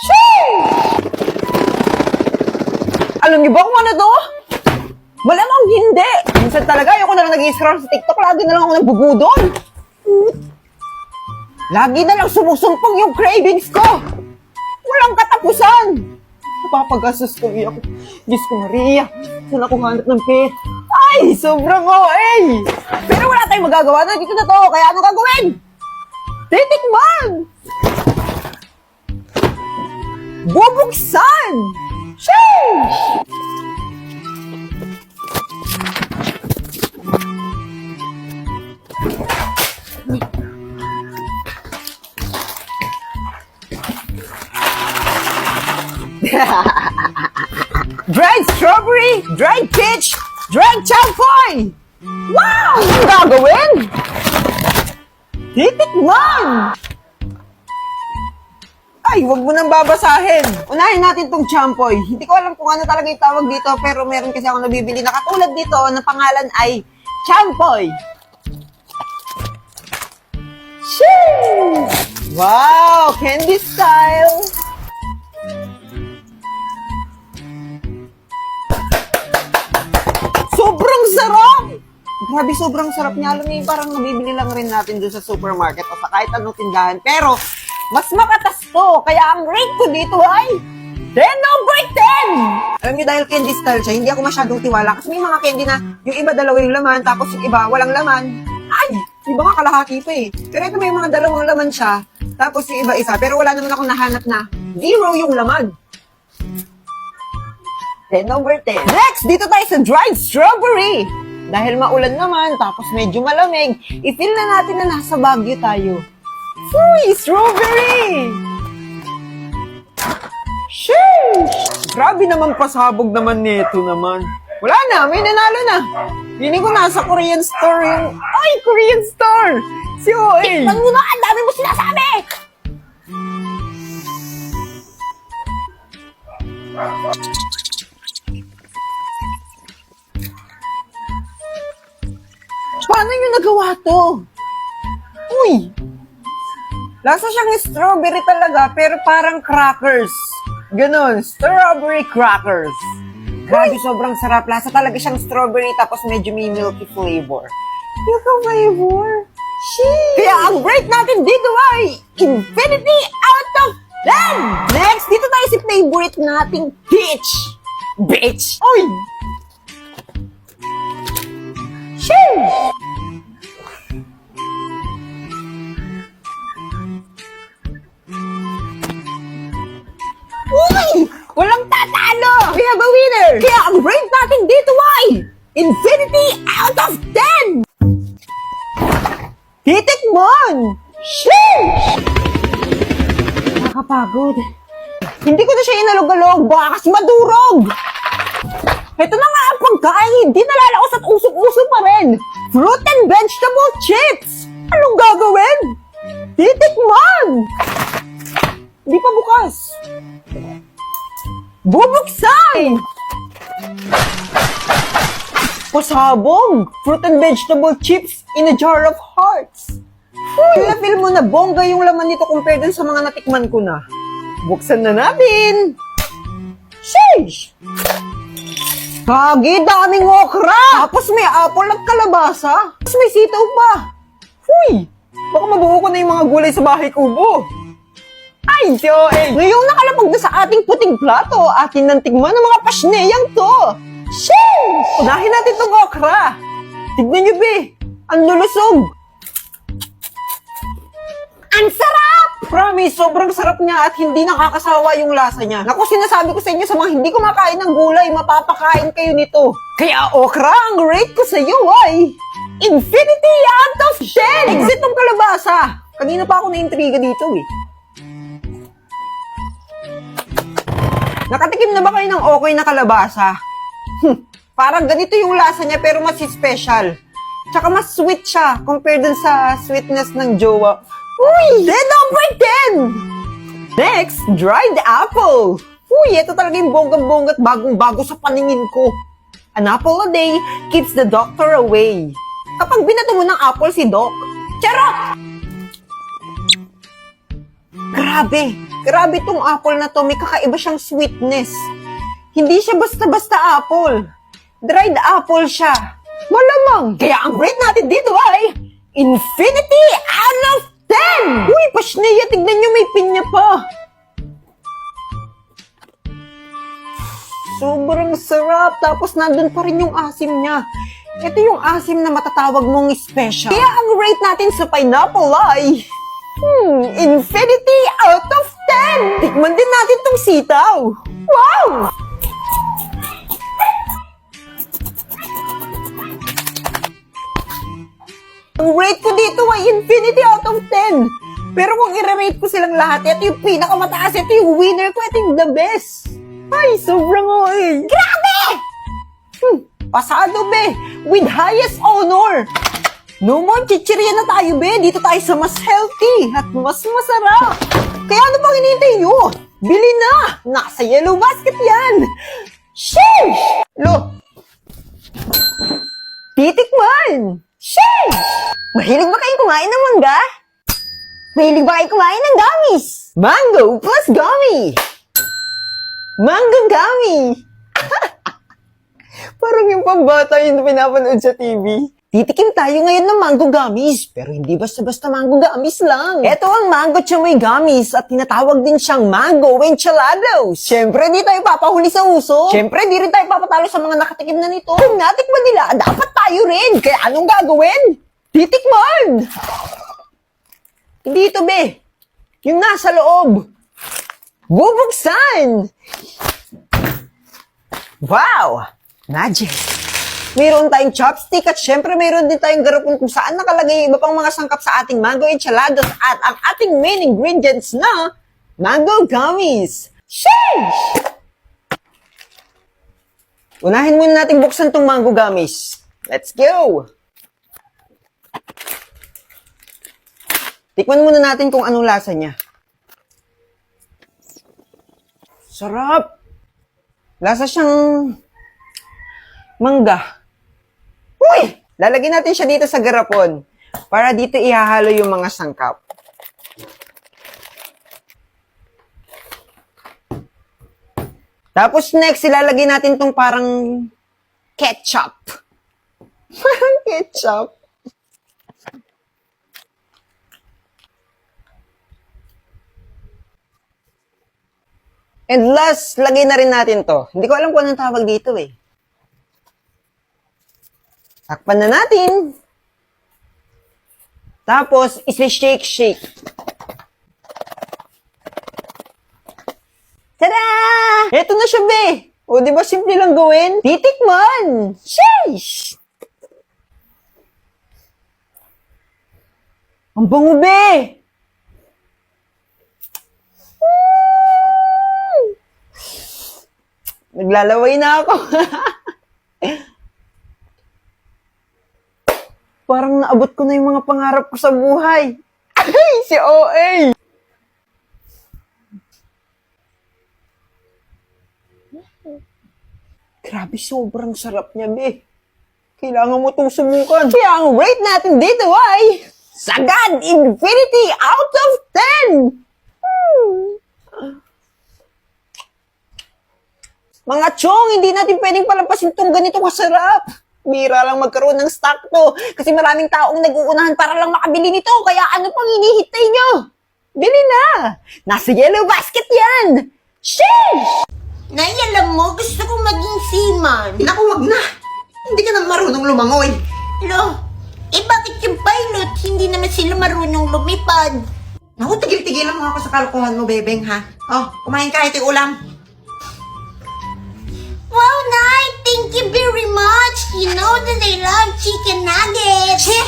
Sheesh! Alam niyo ba kung ano to? Malamang hindi. Minsan talaga, ayoko na lang nag-i-scroll sa TikTok. Lagi na lang ako nagbubudol. Lagi na lang sumusumpong yung cravings ko. Walang katapusan. Napapagastos ko ako. Diyos ko Maria, saan ako hanap ng pet? Ay, sobrang OA. Pero wala tayong magagawa. Nandito na to. Kaya ano gagawin? Titikman! Bubuksan! Sheesh! Dried strawberry, dried peach, dried champoy! Wow! Anong gagawin? Titikman! Ay, wag mo nang babasahin. Unahin natin tong champoy. Hindi ko alam kung ano talaga yung tawag dito, pero meron kasi ako nabibili na katulad dito na pangalan ay champoy. Shoo! Wow! Candy style! Sobrang sarap! Grabe, sobrang sarap niya. Alam niyo, parang nabibili lang rin natin doon sa supermarket o sa kahit anong tindahan. Pero, mas makatas to. Kaya ang rate ko dito ay 10 over 10! Alam niyo, dahil candy style siya, hindi ako masyadong tiwala. Kasi may mga candy na yung iba dalawa yung laman, tapos yung iba walang laman. Ay! Iba nga kalahati pa eh. Pero ito may mga dalawang laman siya, tapos yung iba isa. Pero wala naman akong nahanap na 0 yung laman. 10 over 10. Next, dito tayo sa dried strawberry. Dahil maulan naman, tapos medyo malamig, i-feel na natin na nasa Baguio tayo. Uy, strawberry! Sheesh! Grabe naman pasabog naman nito naman. Wala na, may nanalo na. Piling ko nasa Korean store yung... Ay, Korean store! Si OA! Tikman mo na, ang dami mo sinasabi! Paano nyo nagawa to? Uy! Lasa siyang strawberry talaga, pero parang crackers. Ganon, strawberry crackers. Grabe, sobrang sarap. Lasa talaga siyang strawberry, tapos medyo may milky flavor. Milky flavor? Sheesh! Kaya ang rate natin dito ay infinity out of 10! Next, dito tayo si favorite nating peach. Bitch! Uy! Sheesh! Uy! Walang tatalo! We have a winner! Kaya ang rate natin dito ay infinity out of 10! Titikman! Sheesh! Nakakapagod. Hindi ko na siya inalog-alog, baka kasi madurog! Ito na nga ang pagkain, hindi nalalaos at usok-usok pa rin. Fruit and vegetable chips! Anong gagawin? Titikman! Hindi pa bukas. Bubuksan! Pasabog! Fruit and vegetable chips in a jar of hearts. Feel mo na bongga yung laman nito compared dun sa mga natikman ko na. Buksan na natin! Sheesh! Kagi, daming okra! Tapos may apple at kalabasa. Tapos may sitaw pa. Huy! Baka mabuo ko na yung mga gulay sa bahay kubo. Ay, Joey! Ngayong nakalapag na sa ating puting plato, atin nang tigman ng mga pasneyang to. Sheesh! Unahin natin itong okra. Tignan nyo, be. Ang lulusog. Ang sarap! Promise, sobrang sarap niya at hindi nakakasawa yung lasa niya. Naku, sinasabi ko sa inyo sa mga hindi kumakain ng gulay, mapapakain kayo nito. Kaya okra, ang rate ko sa iyo ay infinity out of 10! Exit ng kalabasa. Kanina pa ako na-intriga dito eh. Nakatikim na ba kayo ng okay na kalabasa? Parang ganito yung lasa niya pero mas special. Tsaka mas sweet siya compared dun sa sweetness ng jowa. Uy! 10 over 10! Next, dried apple. Uy, ito talaga yung bonggang-bongga at bagong-bago sa paningin ko. An apple a day keeps the doctor away. Kapag binato mo ng apple si Doc, charot! Grabe! Grabe tong apple na to, may kakaiba siyang sweetness. Hindi siya basta-basta apple. Dried apple siya. Malamang, kaya ang rate natin dito ay infinity out of 10! Uy, Pasneya, tignan nyo, may pinya pa. Sobrang sarap, tapos nandun pa rin yung asim niya. Ito yung asim na matatawag mong special. Kaya ang rate natin sa pineapple ay infinity out of 10! Tikman din natin tong sitaw. Wow! Ang rate ko dito ay infinity out of 10. Pero kung i-rate ko silang lahat, ito yung pinakamataas, ito yung winner ko, ito yung the best. Ay, sobrang Grabe! Pasado, be. With highest honor. No more chichirya na tayo, be. Dito tayo sa mas healthy at mas masarap. Kaya ano pang hinihintay nyo? Bili na! Nasa yellow basket yan! Sheesh! Lo! Titikman! Sheesh! Mahilig ba kayo kumain ng mangga? Mahilig ba kayo kumain ng gummies? Mango plus gummy! Mango gummy! Parang yung pambata yung pinapanood sa TV. Titikim tayo ngayon ng mango gummies, pero hindi basta-basta mango gummies lang. Ito ang mango chamoy gummies at tinatawag din siyang mango enchilados. Siyempre, di tayo papahuli sa uso. Siyempre, di rin tayo papatalo sa mga nakatikim na nito. Kung natikman nila, dapat tayo rin. Kaya anong gagawin? Titikman! Hindi ito, be. Yung nasa loob. Bubuksan! Wow! Magic! Mayroon tayong chopstick at syempre mayroon din tayong garapon kung saan nakalagay yung iba pang mga sangkap sa ating mango enchiladas at ang ating main ingredients na mango gummies. Sheesh! Unahin muna natin buksan tong mango gummies. Let's go! Tikman muna natin kung anong lasa niya. Sarap! Lasa siyang mangga. Uy! Lalagyan natin siya dito sa garapon para dito ihahalo yung mga sangkap. Tapos next, ilalagay natin tong parang ketchup. Parang ketchup. And last, lagay na rin natin to. Hindi ko alam kung anong tawag dito eh. Takpan na natin. Tapos, isi-shake-shake. Tada! Eto na siya, be. O, di ba simple lang gawin? Titikman! Sheesh! Ang bango, be! Naglalaway na ako. Parang naabot ko na yung mga pangarap ko sa buhay. Ay, si OA! Grabe, sobrang sarap niya, be. Kailangan mo itong sumukan. Kaya ang rate natin dito ay sagad infinity out of 10! Mga chong, hindi natin pwedeng palampasin itong ganito kasarap. Bira lang magkaroon ng stock to kasi maraming taong nag-uunahan para lang makabili nito. Kaya ano pang hinihintay nyo? Bili na! Nasa yellow basket yan! Sheesh! Nay, alam mo, gusto kong maging seaman. Naku, wag na! Hindi ka na marunong lumangoy. Lo, bakit yung pilot, hindi naman sila marunong lumipad? Naku, tigil-tigilan mo ako sa kalokohan mo, bebeng, ha? Oh, kumain ka, ito yung ulam. Wow, Nay! Thank you very much! You know that I love chicken nuggets! Che!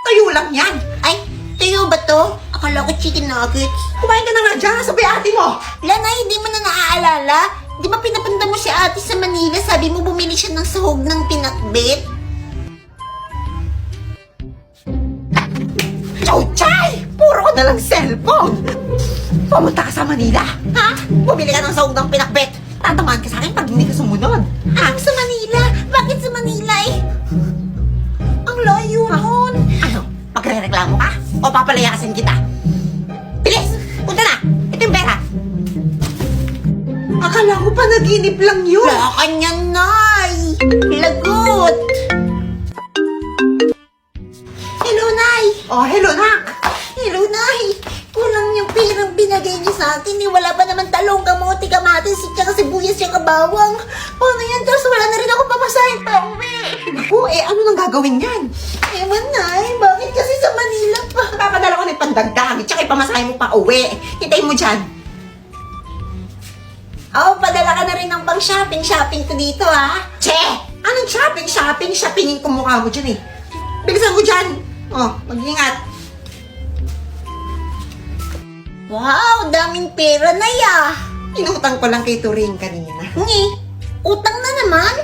Tayo lang yan! Ay, tuyo ba to? Akala ko chicken nuggets. Kumain ka na nga dyan, sabi ate mo! Wala, Nay, hindi mo na naaalala? Di ba pinapunta mo si ate sa Manila? Sabi mo bumili siya ng sahog ng pinakbit? Chowchay! Puro ka nalang cellphone! Pumunta ka sa Manila, ha? Bumili ka ng sahog ng pinakbet! Tatamaan ka sa akin pag hindi ka sumunod! Sa Manila? Bakit sa Manila eh? Ang layo nun. Ano? Pagre-reklamo ka? O papalayasin kita? Bilis! Punta na! Ito yung pera! panaginip lang yun. Wala ka niyan, Nay. Lagot. Hello, Nay. Oh, hello, nak. Hello, Nay. Kulang yung perang binagay niyo sa akin. Wala pa naman talong, kamote, kamatis, tsaka sibuyas, tsaka bawang. Paano yan? Tapos wala na rin ako papasahin pa uwi. Naku, ano nang gagawin yan? Ewan, Nay. Bakit kasi sa Manila pa? Papadala ko ng pandagdag, tsaka ipamasahe mo pa uwi. Hintayin mo dyan. Oh, padala ka na rin ng pang shopping ko dito, ha? Che! Anong shopping? Shoppingin ko mukha mo dyan eh. Bilisan mo dyan. Oh, mag-ingat. Wow, daming pera na ya. Inutang ko lang kay Turing kanina. Utang na naman?